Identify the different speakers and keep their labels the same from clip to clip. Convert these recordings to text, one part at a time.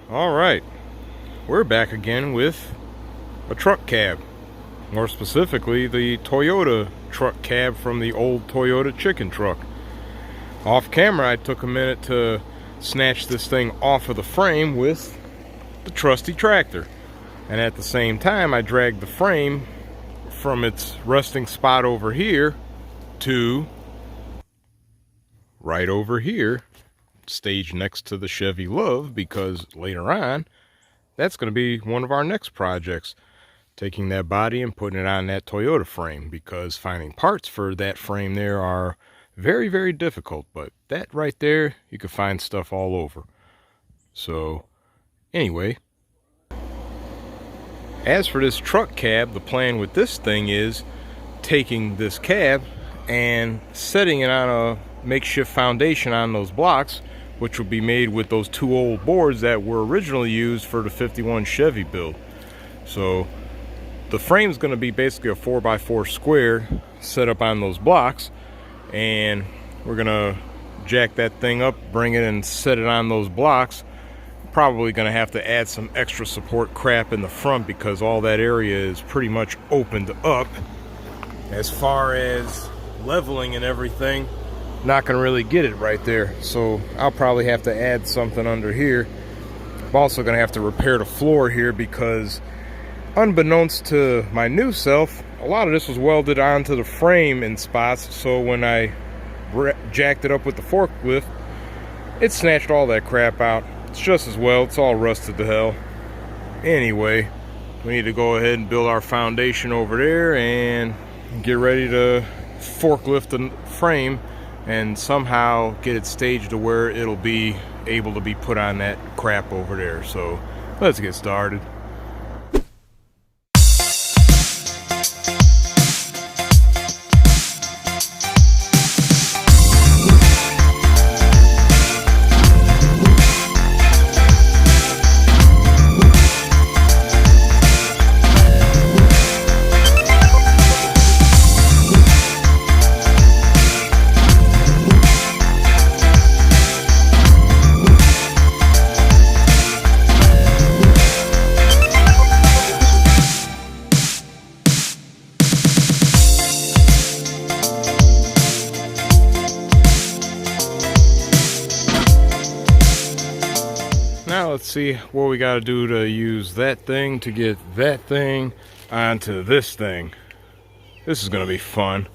Speaker 1: All right, we're back again with a truck cab. More specifically, the Toyota truck cab from the old Toyota chicken truck. Off camera, I took a minute to snatch this thing off of the frame with the trusty tractor. And at the same time, I dragged the frame from its resting spot over here to right over here, staged next to the Chevy Love, because later on, that's going to be one of our next projects. Taking that body and putting it on that Toyota frame, because finding parts for that frame there are very, very difficult. But that right there, you can find stuff all over. So, anyway, as for this truck cab, the plan with this thing is taking this cab and setting it on a makeshift foundation on those blocks, which will be made with those two old boards that were originally used for the 51 Chevy build. So the frame is going to be basically a 4x4 square set up on those blocks, and we're going to jack that thing up, bring it and set it on those blocks. Probably going to have to add some extra support crap in the front because all that area is pretty much opened up. As far as leveling and everything, not going to really get it right there, so I'll probably have to add something under here. I'm also going to have to repair the floor here because, unbeknownst to my new self, a lot of this was welded onto the frame in spots, so when I jacked it up with the forklift, it snatched all that crap out. It's just as well, it's all rusted to hell. Anyway, we need to go ahead and build our foundation over there and get ready to forklift the frame and somehow get it staged to where it'll be able to be put on that crap over there. So let's get started. Now let's see what we got to do to use that thing to get that thing onto this thing. This is going to be fun.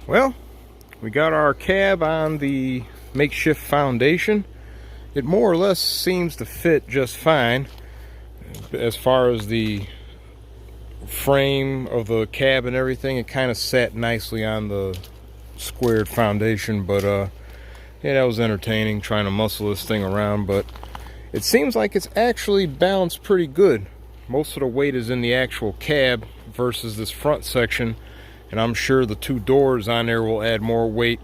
Speaker 1: Well, we got our cab on the makeshift foundation. It more or less seems to fit just fine. As far as the frame of the cab and everything, it kind of sat nicely on the squared foundation, but yeah, that was entertaining trying to muscle this thing around. But it seems like it's actually balanced pretty good. Most of the weight is in the actual cab versus this front section. And I'm sure the two doors on there will add more weight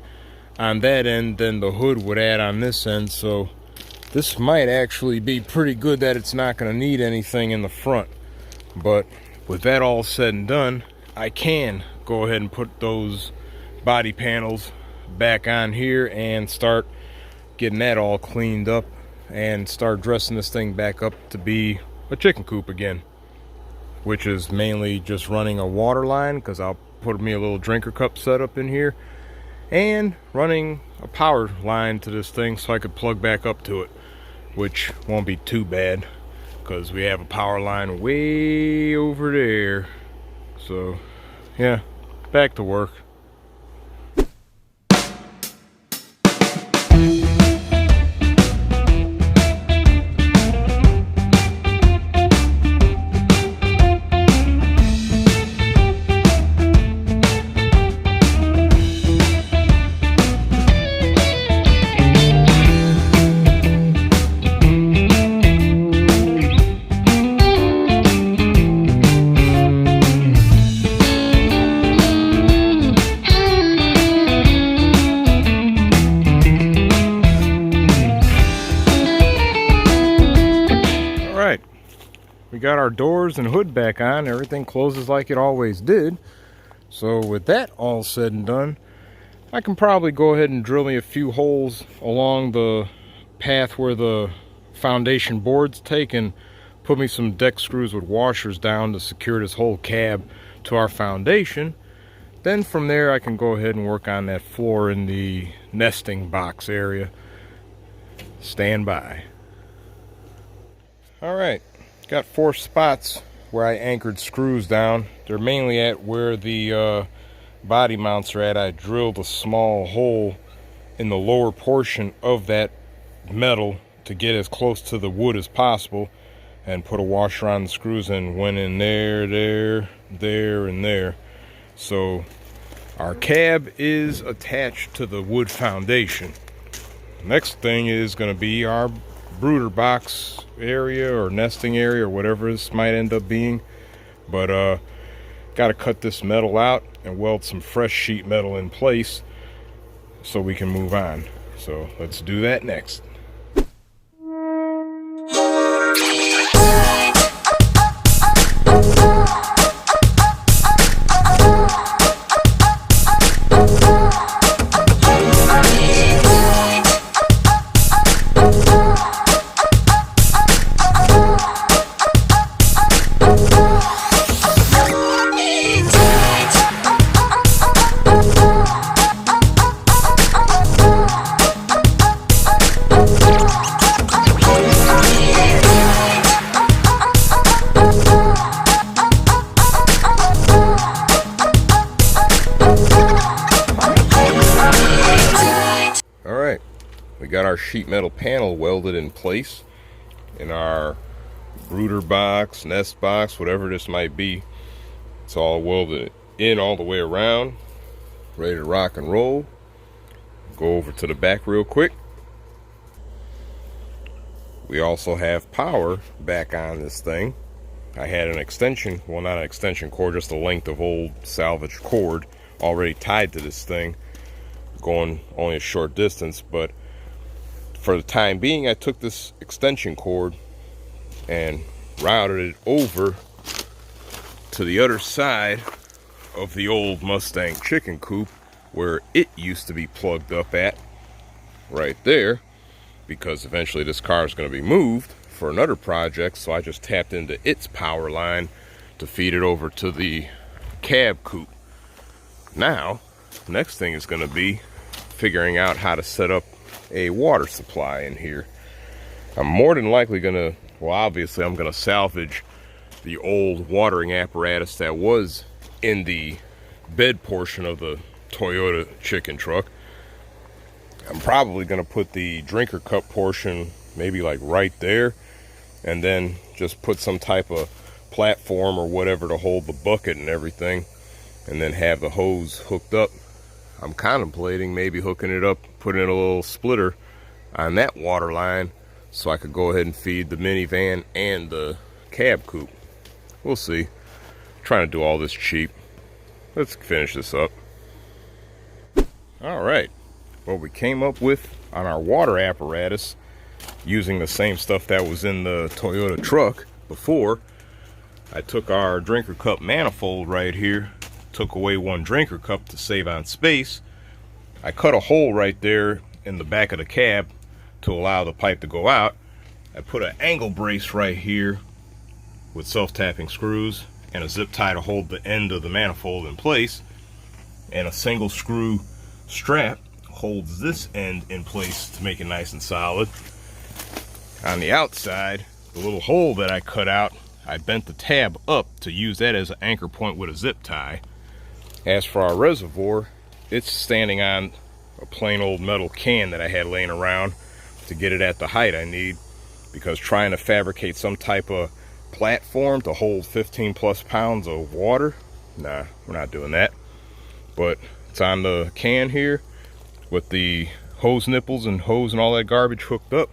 Speaker 1: on that end than the hood would add on this end. So this might actually be pretty good that it's not going to need anything in the front. But with that all said and done, I can go ahead and put those body panels back on here and start getting that all cleaned up and start dressing this thing back up to be a chicken coop again, which is mainly just running a water line because I'll put me a little drinker cup setup in here and running a power line to this thing so I could plug back up to it, which won't be too bad because we have a power line way over there. So yeah, back to work. we got our doors and hood back on. Everything closes like it always did. So with that all said and done, I can probably go ahead and drill me a few holes along the path where the foundation boards take and put me some deck screws with washers down to secure this whole cab to our foundation. Then from there I can go ahead and work on that floor in the nesting box area. Stand by. Alright, got 4 spots where I anchored screws down. They're mainly at where the body mounts are at. I drilled a small hole in the lower portion of that metal to get as close to the wood as possible, and put a washer on the screws and went in there, there, and there. So our cab is attached to the wood foundation. Next thing is going to be our brooder box area or nesting area or whatever this might end up being. But got to cut this metal out and weld some fresh sheet metal in place so we can move on. So let's do that next. We got our sheet metal panel welded in place in our brooder box, nest box, whatever this might be. It's all welded in all the way around, ready to rock and roll. Go over to the back real quick. We also have power back on this thing. I had an extension, well, not an extension cord, just a length of old salvage cord already tied to this thing, going only a short distance. But for the time being, I took this extension cord and routed it over to the other side of the old Mustang chicken coop where it used to be plugged up at, right there, because eventually this car is going to be moved for another project. So I just tapped into its power line to feed it over to the cab coop. Now, next thing is going to be figuring out how to set up a water supply in here. I'm more than likely gonna, well, obviously I'm gonna salvage the old watering apparatus that was in the bed portion of the Toyota chicken truck. I'm probably gonna put the drinker cup portion maybe like right there, and then just put some type of platform or whatever to hold the bucket and everything, and then have the hose hooked up. I'm contemplating maybe hooking it up, putting in a little splitter on that water line so I could go ahead and feed the minivan and the cab coupe. We'll see. I'm trying to do all this cheap. Let's finish this up. Alright, what we came up with on our water apparatus, using the same stuff that was in the Toyota truck before, I took our drinker cup manifold right here, took away one drinker cup to save on space. I cut a hole right there in the back of the cab to allow the pipe to go out. I put an angle brace right here with self-tapping screws and a zip tie to hold the end of the manifold in place, and a single screw strap holds this end in place to make it nice and solid. On the outside, the little hole that I cut out, I bent the tab up to use that as an anchor point with a zip tie. As for our reservoir, it's standing on a plain old metal can that I had laying around to get it at the height I need, because trying to fabricate some type of platform to hold 15 plus pounds of water, nah, we're not doing that. But it's on the can here with the hose nipples and hose and all that garbage hooked up.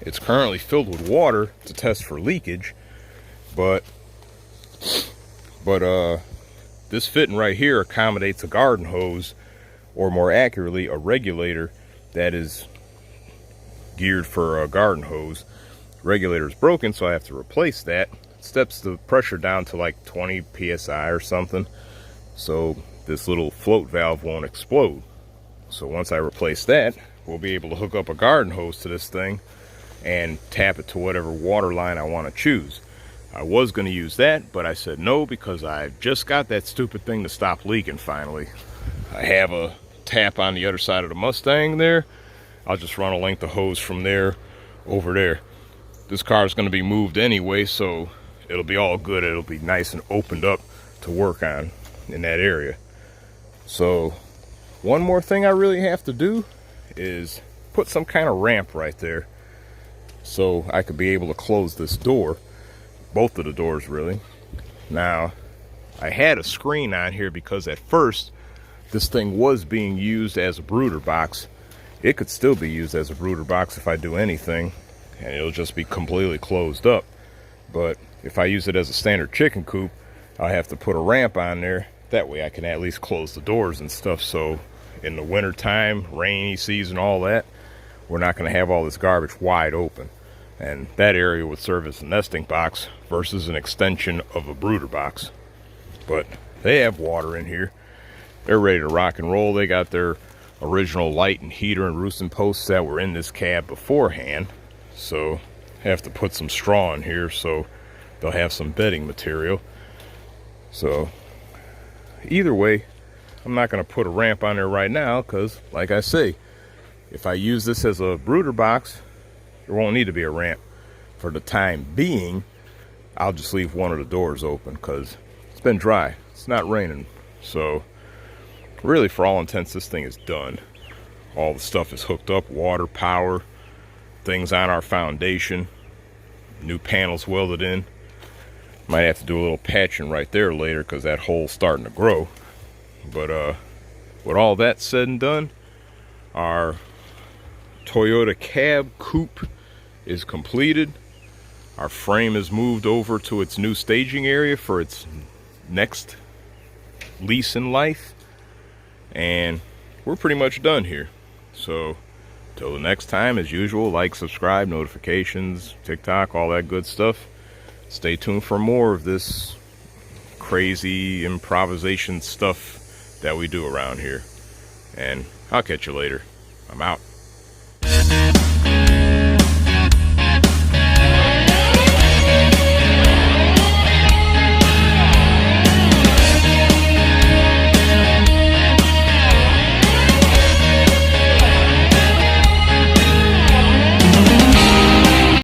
Speaker 1: It's currently filled with water to test for leakage, but this fitting right here accommodates a garden hose, or more accurately, a regulator that is geared for a garden hose. regulator is broken, so I have to replace that. It steps the pressure down to like 20 psi or something, so this little float valve won't explode. So once I replace that, we'll be able to hook up a garden hose to this thing and tap it to whatever water line I want to choose. I was going to use that, but I said no because I just got that stupid thing to stop leaking finally. I have a tap on the other side of the Mustang there. I'll just run a length of hose from there over there. This car is going to be moved anyway, so it'll be all good. It'll be nice and opened up to work on in that area. So one more thing I really have to do is put some kind of ramp right there so I could be able to close this door, both of the doors really. Now, I had a screen on here because at first this thing was being used as a brooder box. It could still be used as a brooder box if I do anything, and it'll just be completely closed up. But if I use it as a standard chicken coop, I'll have to put a ramp on there. That way I can at least close the doors and stuff, so in the winter time, rainy season, all that, we're not going to have all this garbage wide open. And that area would serve as a nesting box versus an extension of a brooder box. But they have water in here. They're ready to rock and roll. They got their original light and heater and roosting posts that were in this cab beforehand. So I have to put some straw in here so they'll have some bedding material. So either way, I'm not going to put a ramp on there right now because, like I say, if I use this as a brooder box, there won't need to be a ramp. For the time being, I'll just leave one of the doors open because it's been dry. It's not raining. So really, for all intents, this thing is done. All the stuff is hooked up, water, power, things on our foundation, new panels welded in. Might have to do a little patching right there later because that hole's starting to grow. But with all that said and done, our Toyota cab coupe is completed. Our frame is moved over to its new staging area for its next lease in life. And we're pretty much done here. So till the next time, as usual, like, subscribe, notifications, TikTok, all that good stuff. Stay tuned for more of this crazy improvisation stuff that we do around here. And I'll catch you later. I'm out.